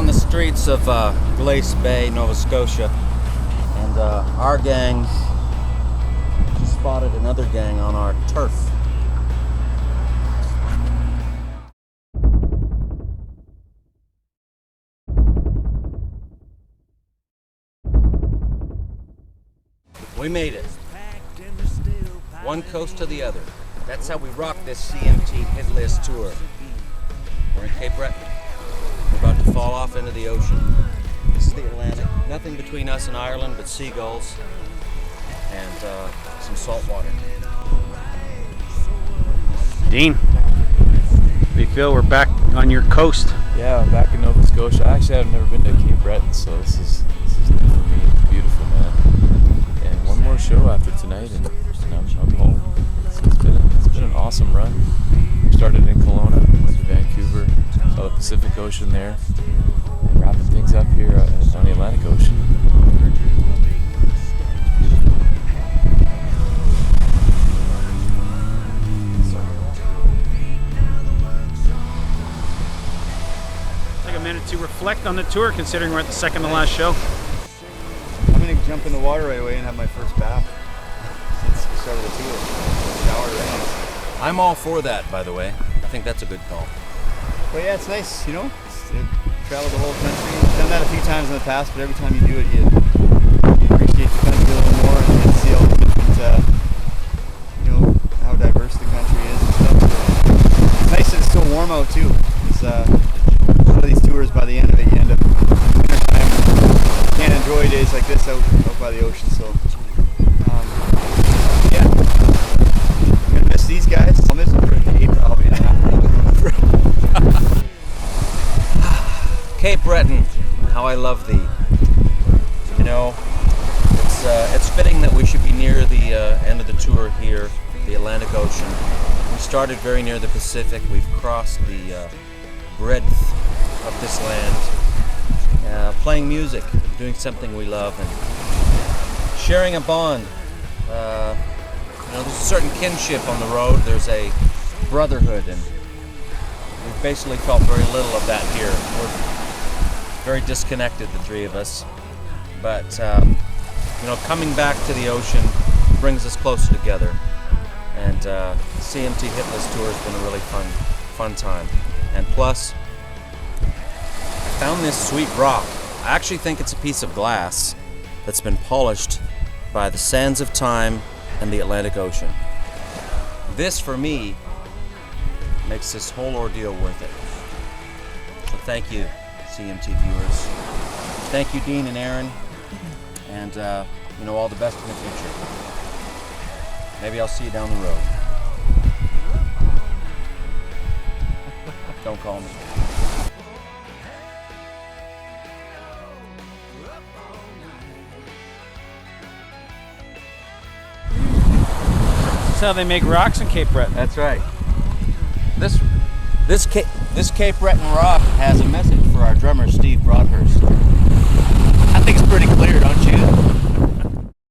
the streets of Glace Bay, Nova Scotia, and our gang spotted another gang on our turf. We made it. One coast to the other. That's how we rock this CMT Hitlist Tour. We're in Cape Breton. We're about to fall off into the ocean. This is the Atlantic. Nothing between us and Ireland but seagulls and some salt water. Dean, how do you feel we're back on your coast? Yeah, I'm back in Nova Scotia. Actually, I've never been to Cape Breton, so this is new for me. It's beautiful, man. And one more show after tonight, and I'm home. It's been an awesome run. Started in Kelowna, went to Vancouver, saw the Pacific Ocean there, and wrapping things up here on the Atlantic Ocean. Take a minute to reflect on the tour, considering we're at the second to last show. I'm going to jump in the water right away and have my first bath since we started the tour. Shower right now. I'm all for that, by the way. I think that's a good call. But yeah, it's nice, you know, travel the whole country. I've done that a few times in the past, but every time you do it, you appreciate the country a little more and you see all the different, you know, how diverse the country is and stuff. So it's nice that it's still warm out too. It's, a lot of these tours, by the end of it, you end up in winter time. You can't enjoy days like this out by the ocean. So yeah, I'm gonna miss these guys. I'll miss them for a day probably. Cape Breton, how I love thee. You know, it's fitting that we should be near the end of the tour here, the Atlantic Ocean. We started very near the Pacific. We've crossed the breadth of this land, playing music, doing something we love, and sharing a bond. You know, there's a certain kinship on the road. There's a brotherhood, and we've basically felt very little of that here. We're very disconnected, the three of us. But you know, coming back to the ocean brings us closer together. And the CMT Hitlist Tour has been a really fun time. And plus, I found this sweet rock. I actually think it's a piece of glass that's been polished by the sands of time and the Atlantic Ocean. This, for me, makes this whole ordeal worth it. So thank you, CMT viewers. Thank you, Dean and Aaron. And you know, all the best in the future. Maybe I'll see you down the road. Don't call me. That's how they make rocks in Cape Breton. That's right. This Cape Breton rock has a message for our drummer, Steve Broadhurst. I think it's pretty clear, don't you?